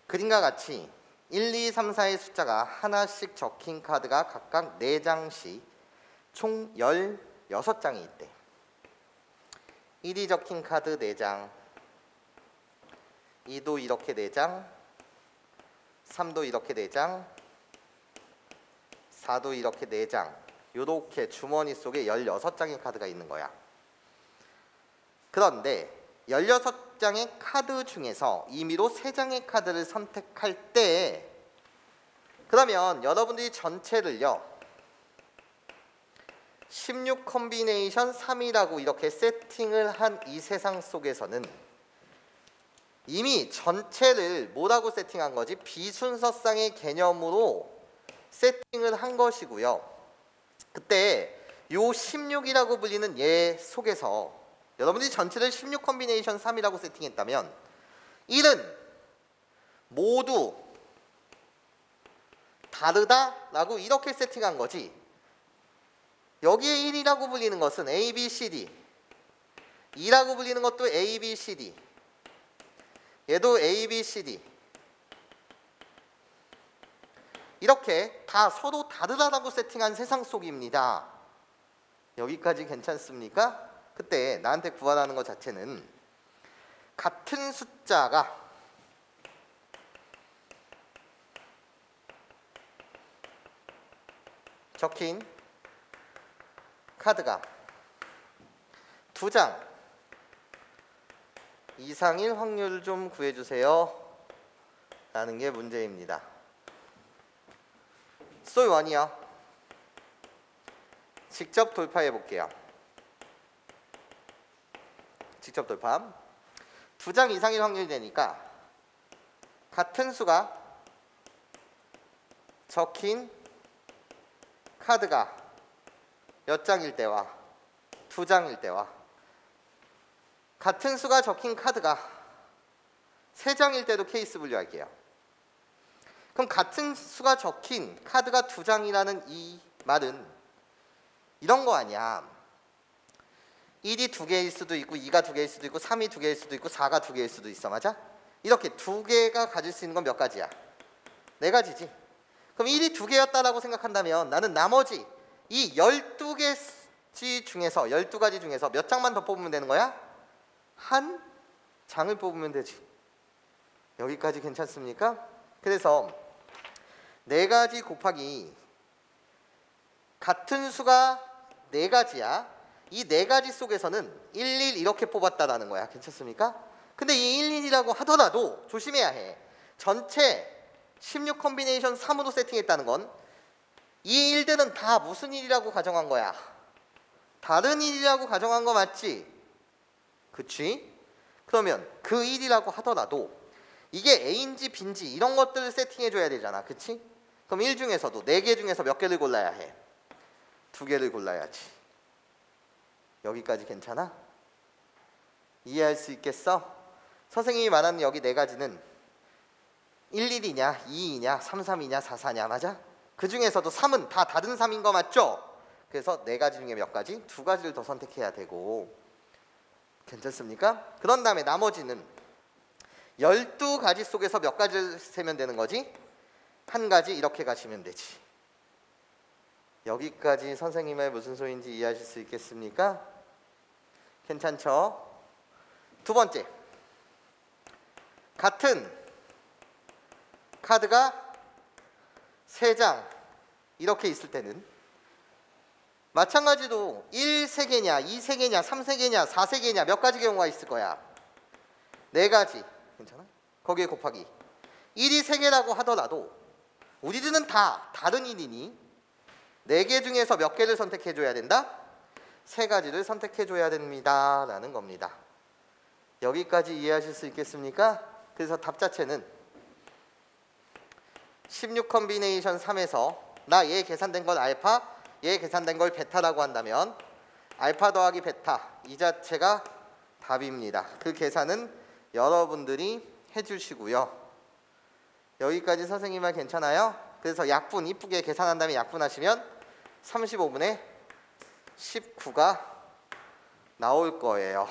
그림과 같이 1, 2, 3, 4의 숫자가 하나씩 적힌 카드가 각각 4장씩 총 16장이 있대. 1이 적힌 카드 4장, 2도 이렇게 4장, 3도 이렇게 4장, 4도 이렇게 4장, 이렇게 주머니 속에 16장의 카드가 있는 거야. 그런데 16장의 카드 중에서 임의로 3장의 카드를 선택할 때, 그러면 여러분들이 전체를요 16 콤비네이션 3이라고 이렇게 세팅을 한 이 세상 속에서는 이미 전체를 뭐라고 세팅한 거지? 비순서쌍의 개념으로 세팅을 한 것이고요. 그때 요 16이라고 불리는 얘 속에서 여러분들이 전체를 16 콤비네이션 3이라고 세팅했다면 1은 모두 다르다라고 이렇게 세팅한 거지. 여기에 1이라고 불리는 것은 A, B, C, D, 2라고 불리는 것도 A, B, C, D, 얘도 A, B, C, D, 이렇게 다 서로 다르다라고 세팅한 세상 속입니다. 여기까지 괜찮습니까? 그때 나한테 구하라는 것 자체는 같은 숫자가 적힌 카드가 2장 이상일 확률을 좀 구해주세요 라는 게 문제입니다. 소위 원이요. 직접 돌파해 볼게요. 직접 돌파. 2장 이상일 확률이 되니까 같은 수가 적힌 카드가 몇 장일 때와 2장일 때와 같은 수가 적힌 카드가 3장일 때도 케이스 분류할게요. 그럼 같은 수가 적힌 카드가 2장이라는 이 말은 이런 거 아니야. 1이 2개일 수도 있고 2가 2개일 수도 있고 3이 2개일 수도 있고 4가 2개일 수도 있어. 맞아? 이렇게 2개가 가질 수 있는 건 몇 가지야? 4가지지. 그럼 1이 2개였다라고 생각한다면 나는 나머지 이 12가지 중에서 몇 장만 더 뽑으면 되는 거야? 한 장을 뽑으면 되지. 여기까지 괜찮습니까? 그래서 4가지 곱하기 같은 수가 4가지야. 이 4가지 속에서는 11 이렇게 뽑았다라는 거야. 괜찮습니까? 근데 이 11이라고 하더라도 조심해야 해. 전체 16 콤비네이션 3으로 세팅했다는 건 이 일들은 다 무슨 일이라고 가정한 거야? 다른 일이라고 가정한 거 맞지? 그치? 그러면 그 일이라고 하더라도 이게 A인지 B인지 이런 것들을 세팅해 줘야 되잖아. 그치? 그럼 1 중에서도 4개 중에서 몇 개를 골라야 해? 2개를 골라야지. 여기까지 괜찮아? 이해할 수 있겠어? 선생님이 말하는 여기 4가지는 11이냐 2이냐 33이냐 44냐 맞아? 그 중에서도 3은 다 다른 3인 거 맞죠? 그래서 4가지 중에 몇 가지? 2가지를 더 선택해야 되고. 괜찮습니까? 그런 다음에 나머지는 12가지 속에서 몇 가지를 세면 되는 거지? 한 가지 이렇게 가시면 되지. 여기까지 선생님의 무슨 소리인지 이해하실 수 있겠습니까? 괜찮죠? 2번째, 같은 카드가 3장 이렇게 있을 때는 마찬가지로 1 3개냐 2 3개냐 3 3개냐 4 3개냐 몇 가지 경우가 있을 거야. 4가지. 괜찮아? 거기에 곱하기 1이 3개라고 하더라도 우리들은 다 다른 일이니 4개 중에서 몇 개를 선택해 줘야 된다? 3가지를 선택해 줘야 됩니다 라는 겁니다. 여기까지 이해하실 수 있겠습니까? 그래서 답 자체는 16 콤비네이션 3에서 나 얘 계산된 건 알파, 얘 계산된 걸 베타라고 한다면 알파 더하기 베타 이 자체가 답입니다. 그 계산은 여러분들이 해주시고요. 여기까지 선생님 말 괜찮아요? 그래서 약분 이쁘게 계산한 다음에 약분하시면 35분의 19가 나올 거예요.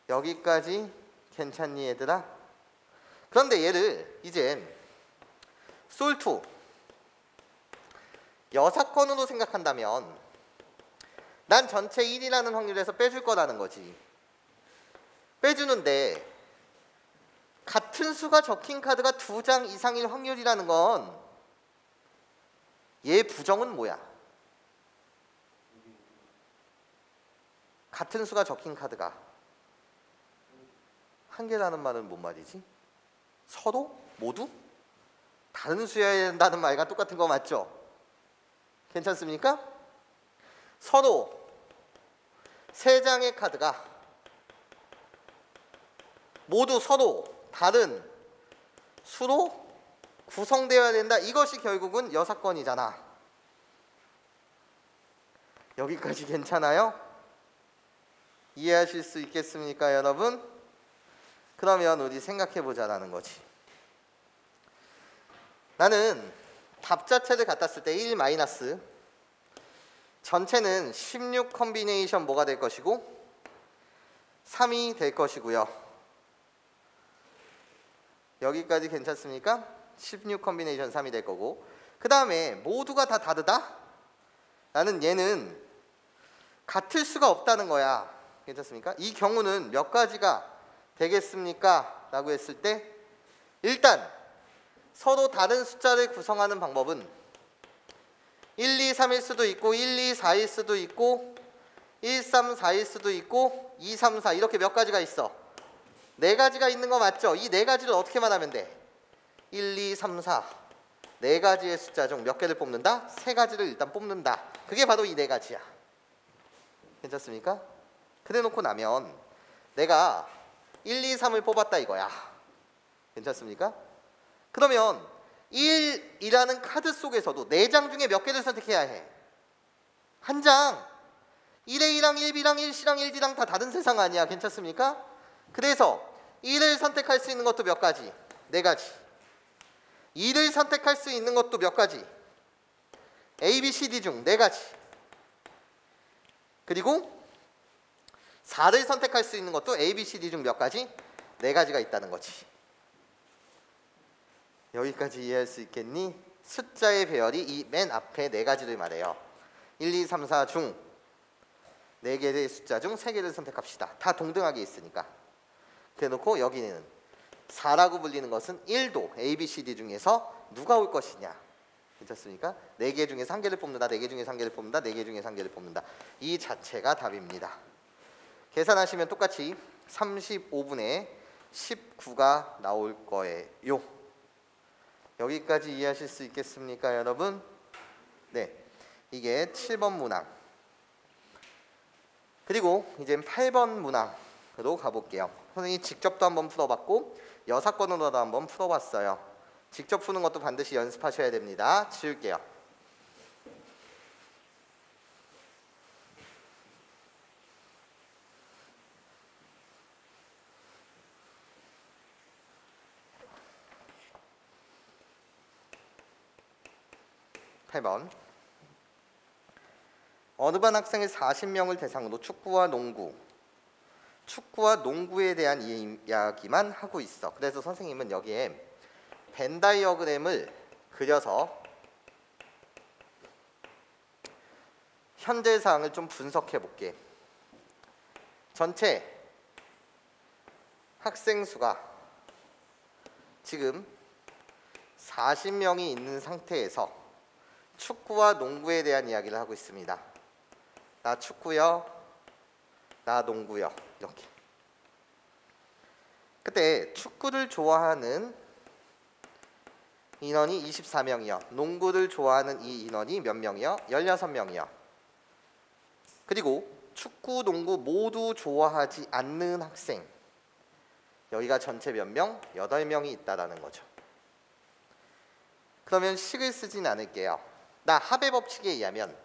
여기까지 괜찮니 얘들아? 그런데 얘를 이제 솔2 여사건으로 생각한다면 난 전체 1이라는 확률에서 빼줄 거라는 거지. 빼주는데 같은 수가 적힌 카드가 2장 이상일 확률이라는 건 얘 부정은 뭐야? 같은 수가 적힌 카드가 한 개라는 말은 뭔 말이지? 서로? 모두? 다른 수여야 된다는 말과 똑같은 거 맞죠? 괜찮습니까? 서로 3장의 카드가 모두 서로 다른 수로 구성되어야 된다. 이것이 결국은 여사건이잖아. 여기까지 괜찮아요? 이해하실 수 있겠습니까, 여러분? 그러면 우리 생각해 보자라는 거지. 나는 답 자체를 갖다 쓸 때 1 마이너스 전체는 16 컨비네이션 뭐가 될 것이고 3이 될 것이고요. 여기까지 괜찮습니까? 16 컨비네이션 3이 될 거고, 그 다음에 모두가 다 다르다? 나는 얘는 같을 수가 없다는 거야. 괜찮습니까? 이 경우는 몇 가지가 되겠습니까? 라고 했을 때 일단 서로 다른 숫자를 구성하는 방법은 1, 2, 3일 수도 있고 1, 2, 4일 수도 있고 1, 3, 4일 수도 있고 2, 3, 4 이렇게 몇 가지가 있어. 4가지가 있는 거 맞죠? 이 4가지를 어떻게 말하면 돼? 1, 2, 3, 4 4가지의 숫자 중 몇 개를 뽑는다? 3가지를 일단 뽑는다. 그게 바로 이 4가지야. 괜찮습니까? 그래 놓고 나면 내가 1, 2, 3을 뽑았다 이거야. 괜찮습니까? 그러면 1이라는 카드 속에서도 4장 중에 몇 개를 선택해야 해? 한 장. 1A랑 1B랑 1C랑 1D랑 다 다른 세상 아니야. 괜찮습니까? 그래서 1을 선택할 수 있는 것도 몇 가지? 4가지. 2를 선택할 수 있는 것도 몇 가지? A, B, C, D 중 4가지. 그리고 4를 선택할 수 있는 것도 A, B, C, D 중 몇 가지? 4가지가 있다는 거지. 여기까지 이해할 수 있겠니? 숫자의 배열이 이 맨 앞에 4가지를 말해요. 1, 2, 3, 4 중 4개의 숫자 중 3개를 선택합시다. 다 동등하게 있으니까. 그래놓고 여기는 4라고 불리는 것은 1도 A, B, C, D 중에서 누가 올 것이냐. 괜찮습니까? 4개 중에서 1개를 뽑는다. 4개 중에서 1개를 뽑는다. 4개 중에서 1개를 뽑는다. 이 자체가 답입니다. 계산하시면 똑같이 35분의 19가 나올 거예요. 여기까지 이해하실 수 있겠습니까, 여러분? 네, 이게 7번 문항. 그리고 이제 8번 문항으로 가볼게요. 선생님이 직접도 한번 풀어봤고 여사건으로도 한번 풀어봤어요. 직접 푸는 것도 반드시 연습하셔야 됩니다. 지울게요. (8번) 어느 반 학생을 40명을 대상으로 축구와 농구에 대한 이야기만 하고 있어. 그래서 선생님은 여기에 벤 다이어그램을 그려서 현재 사항을 좀 분석해 볼게. 전체 학생 수가 지금 40명이 있는 상태에서 축구와 농구에 대한 이야기를 하고 있습니다. 나 축구요, 나 농구요. 이렇게. 그때 축구를 좋아하는 인원이 24명이요. 농구를 좋아하는 이 인원이 몇 명이요? 16명이요. 그리고 축구, 농구 모두 좋아하지 않는 학생. 여기가 전체 몇 명? 8명이 있다라는 거죠. 그러면 식을 쓰진 않을게요. 나 합의 법칙에 의하면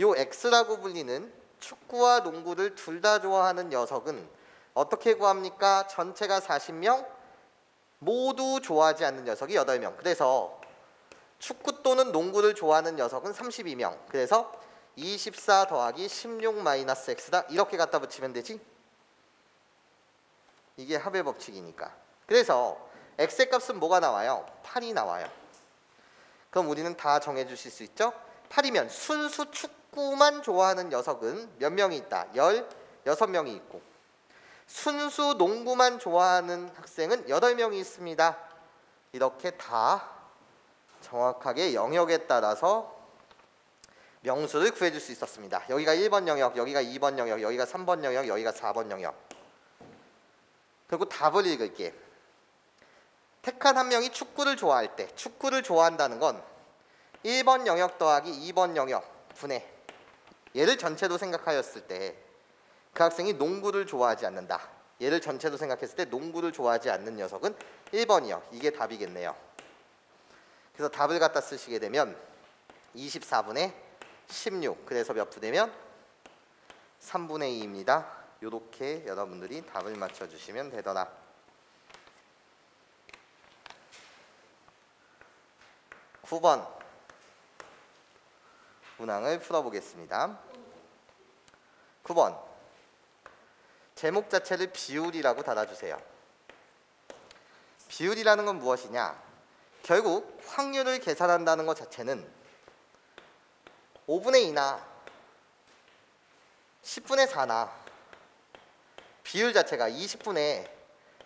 요 X라고 불리는 축구와 농구를 둘 다 좋아하는 녀석은 어떻게 구합니까? 전체가 40명, 모두 좋아하지 않는 녀석이 8명. 그래서 축구 또는 농구를 좋아하는 녀석은 32명. 그래서 24 더하기 16 마이너스 X다. 이렇게 갖다 붙이면 되지? 이게 합의 법칙이니까. 그래서 X의 값은 뭐가 나와요? 8이 나와요. 그럼 우리는 다 정해주실 수 있죠? 8이면 순수 축구만 좋아하는 녀석은 몇 명이 있다? 16명이 있고, 순수 농구만 좋아하는 학생은 8명이 있습니다. 이렇게 다 정확하게 영역에 따라서 명수를 구해줄 수 있었습니다. 여기가 1번 영역, 여기가 2번 영역, 여기가 3번 영역, 여기가 4번 영역. 그리고 답을 읽을게. 택한 한 명이 축구를 좋아할 때, 축구를 좋아한다는 건 1번 영역 더하기 2번 영역 분의, 얘를 전체로 생각하였을 때 그 학생이 농구를 좋아하지 않는다. 얘를 전체로 생각했을 때 농구를 좋아하지 않는 녀석은 1번이요. 이게 답이겠네요. 그래서 답을 갖다 쓰시게 되면 24분의 16, 그래서 몇 분이면 3분의 2입니다. 이렇게 여러분들이 답을 맞춰주시면 되더라. (9번) 문항을 풀어보겠습니다. 9번 제목 자체를 비율이라고 달아주세요. 비율이라는 건 무엇이냐? 결국 확률을 계산한다는 것 자체는 5분의 2나 10분의 4나 비율 자체가 20분의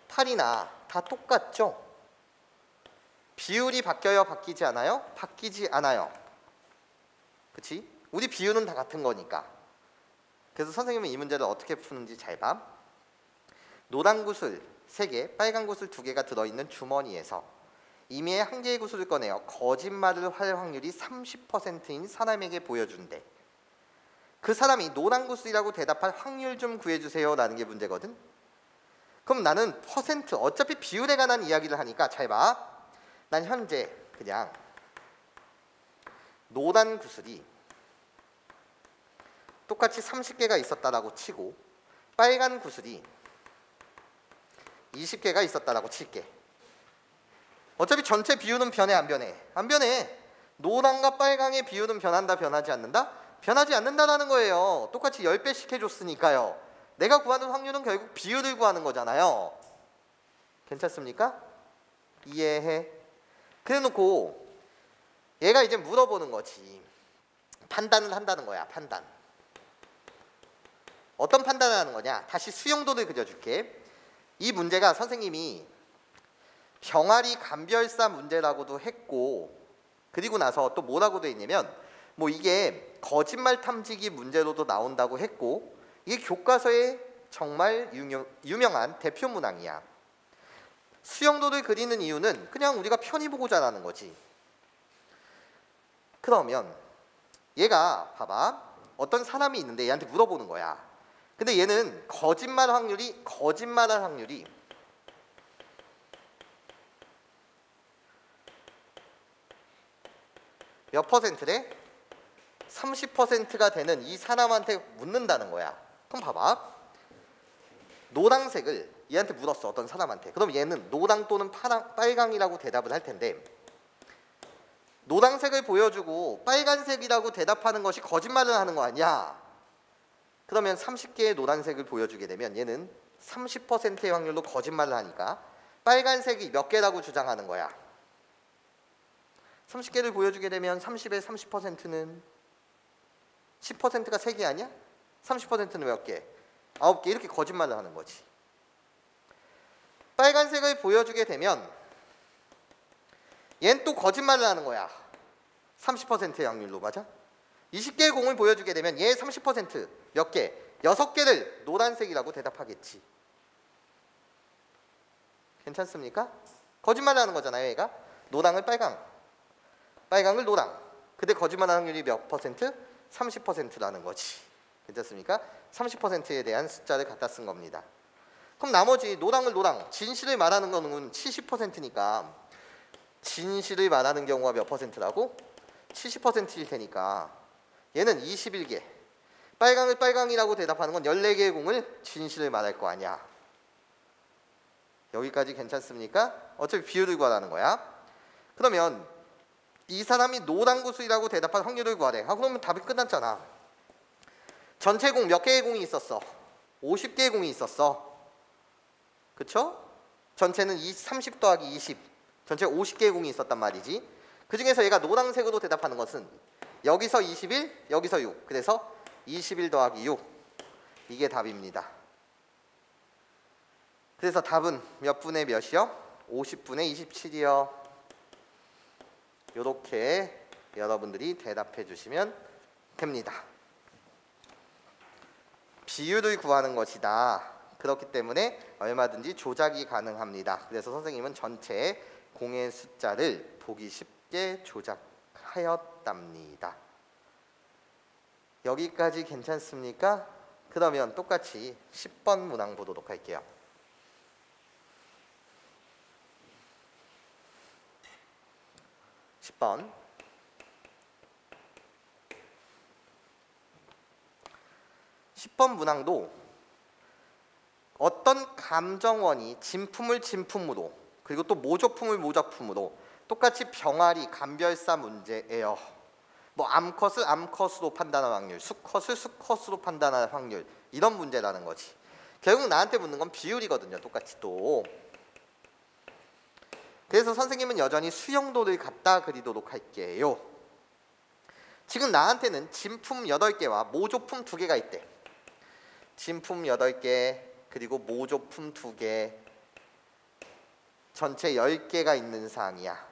8이나 다 똑같죠? 비율이 바뀌어요? 바뀌지 않아요? 바뀌지 않아요. 그치? 우리 비율은 다 같은 거니까. 그래서 선생님은 이 문제를 어떻게 푸는지 잘 봐. 노란 구슬 3개, 빨간 구슬 2개가 들어있는 주머니에서 임의의 한 개의 구슬을 꺼내어 거짓말을 할 확률이 30%인 사람에게 보여준대. 그 사람이 노란 구슬이라고 대답할 확률 좀 구해주세요 라는 게 문제거든. 그럼 나는 퍼센트, 어차피 비율에 관한 이야기를 하니까 잘 봐. 난 현재 그냥 노란 구슬이 똑같이 30개가 있었다라고 치고 빨간 구슬이 20개가 있었다라고 칠게. 어차피 전체 비율은 변해 안 변해? 안 변해. 노란과 빨강의 비율은 변한다 변하지 않는다? 변하지 않는다라는 거예요. 똑같이 10배씩 해줬으니까요. 내가 구하는 확률은 결국 비율을 구하는 거잖아요. 괜찮습니까? 이해해? 그래놓고 얘가 이제 물어보는 거지. 판단을 한다는 거야. 판단. 어떤 판단을 하는 거냐? 다시 수용도를 그려줄게. 이 문제가 선생님이 병아리 감별사 문제라고도 했고, 그리고 나서 또 뭐라고 돼 있냐면 뭐 이게 거짓말 탐지기 문제로도 나온다고 했고, 이게 교과서에 정말 유명한 대표 문항이야. 수용도를 그리는 이유는 그냥 우리가 편히 보고자 하는 거지. 그러면 얘가 봐봐, 어떤 사람이 있는데 얘한테 물어보는 거야. 근데 얘는 거짓말할 확률이 몇 퍼센트래? 30%가 되는 이 사람한테 묻는다는 거야. 그럼 봐봐, 노란색을 얘한테 물었어, 어떤 사람한테. 그럼 얘는 노랑 또는 빨강이라고 대답을 할 텐데, 노란색을 보여주고 빨간색이라고 대답하는 것이 거짓말을 하는 거 아니야? 그러면 30개의 노란색을 보여주게 되면 얘는 30%의 확률로 거짓말을 하니까 빨간색이 몇 개라고 주장하는 거야. 30개를 보여주게 되면 30의 30%는 10%가 3개 아니야? 30%는 몇 개? 9개. 이렇게 거짓말을 하는 거지. 빨간색을 보여주게 되면 얘는 또 거짓말을 하는 거야. 30%의 확률로. 맞아? 20개의 공을 보여주게 되면 얘 30% 몇 개? 6개를 노란색이라고 대답하겠지. 괜찮습니까? 거짓말을 하는 거잖아요. 얘가 노랑을 빨강, 빨강을 노랑. 근데 거짓말하는 확률이 몇 퍼센트? 30%라는 거지. 괜찮습니까? 30%에 대한 숫자를 갖다 쓴 겁니다. 그럼 나머지 노랑을 노랑, 진실을 말하는 거는 70%니까 진실을 말하는 경우가 몇 퍼센트라고? 70%일 테니까 얘는 21개. 빨강을 빨강이라고 대답하는 건 14개의 공을 진실을 말할 거 아니야. 여기까지 괜찮습니까? 어차피 비율을 구하라는 거야. 그러면 이 사람이 노란 구슬이라고 대답할 확률을 구하래. 그러면 답이 끝났잖아. 전체 공 몇 개의 공이 있었어? 50개의 공이 있었어. 그쵸? 전체는 30 더하기 20. 전체 50개의 공이 있었단 말이지. 그 중에서 얘가 노란색으로 대답하는 것은 여기서 21, 여기서 6. 그래서 21 더하기 6. 이게 답입니다. 그래서 답은 몇 분의 몇이요? 50분의 27이요. 이렇게 여러분들이 대답해 주시면 됩니다. 비율을 구하는 것이다. 그렇기 때문에 얼마든지 조작이 가능합니다. 그래서 선생님은 전체 공의 숫자를 보기 쉽게 조작하였답니다. 여기까지 괜찮습니까? 그러면 똑같이 10번 문항 보도록 할게요. 10번. 10번 문항도 어떤 감정원이 진품을 진품으로 그리고 또 모조품을 모조품으로 똑같이 병아리 감별사 문제예요. 뭐 암컷을 암컷으로 판단할 확률, 수컷을 수컷으로 판단할 확률, 이런 문제라는 거지. 결국 나한테 묻는 건 비율이거든요. 똑같이 또. 그래서 선생님은 여전히 수용도를 갖다 그리도록 할게요. 지금 나한테는 진품 8개와 모조품 2개가 있대. 진품 8개 그리고 모조품 2개, 전체 10개가 있는 사항이야.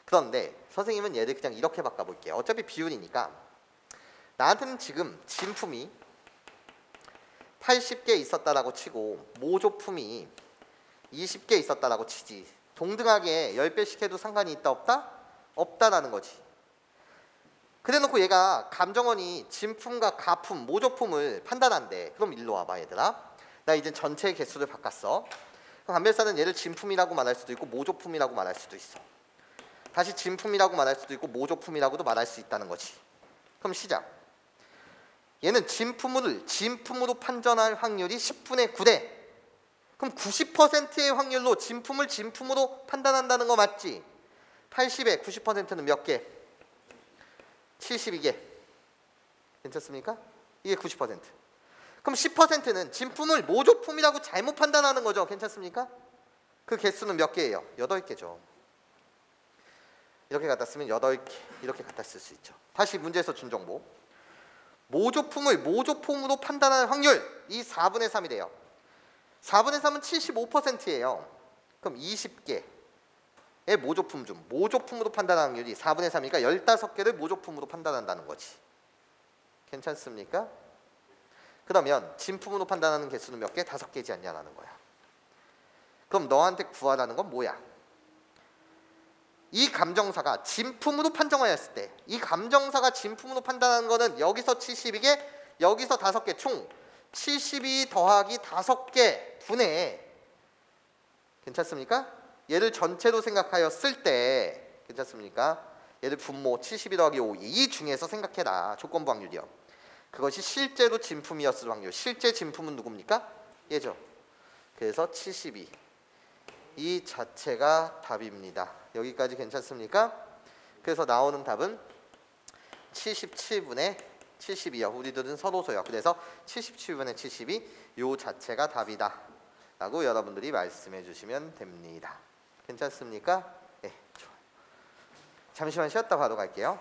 그런데 선생님은 얘를 그냥 이렇게 바꿔볼게요. 어차피 비율이니까 나한테는 지금 진품이 80개 있었다라고 치고 모조품이 20개 있었다라고 치지. 동등하게 10배씩 해도 상관이 있다 없다? 없다라는 거지. 그래놓고 얘가 감정원이 진품과 가품, 모조품을 판단한대. 그럼 일로 와봐 얘들아. 나 이제 전체 개수를 바꿨어. 감별사는 얘를 진품이라고 말할 수도 있고 모조품이라고 말할 수도 있어. 다시 진품이라고 말할 수도 있고 모조품이라고도 말할 수 있다는 거지. 그럼 시작. 얘는 진품으로 판단할 확률이 10분의 9대. 그럼 90%의 확률로 진품을 진품으로 판단한다는 거 맞지? 80에 90%는 몇 개? 72개. 괜찮습니까? 이게 90%. 그럼 10%는 진품을 모조품이라고 잘못 판단하는 거죠. 괜찮습니까? 그 개수는 몇 개예요? 8개죠. 이렇게 갖다 쓰면 8개, 이렇게 갖다 쓸 수 있죠. 다시 문제에서 준 정보. 모조품을 모조품으로 판단하는 확률, 이 4분의 3이래요. 4분의 3은 75%예요. 그럼 20개의 모조품 중 모조품으로 판단하는 확률이 4분의 3이니까 15개를 모조품으로 판단한다는 거지. 괜찮습니까? 그러면 진품으로 판단하는 개수는 몇 개? 5개지 않냐라는 거야. 그럼 너한테 구하라는 건 뭐야? 이 감정사가 진품으로 판정하였을 때, 이 감정사가 진품으로 판단하는 거는 여기서 72개, 여기서 5개, 총 72 더하기 5개 분의, 괜찮습니까? 얘를 전체로 생각하였을 때, 괜찮습니까? 얘를 분모 72 더하기 5, 이 중에서 생각해라. 조건부 확률이요. 그것이 실제로 진품이었을 확률. 실제 진품은 누굽니까? 얘죠. 그래서 72. 이 자체가 답입니다. 여기까지 괜찮습니까? 그래서 나오는 답은 77분의 72요. 우리들은 서로소요. 그래서 77분의 72, 요 자체가 답이다 라고 여러분들이 말씀해 주시면 됩니다. 괜찮습니까? 네, 좋아요. 잠시만 쉬었다 바로 갈게요.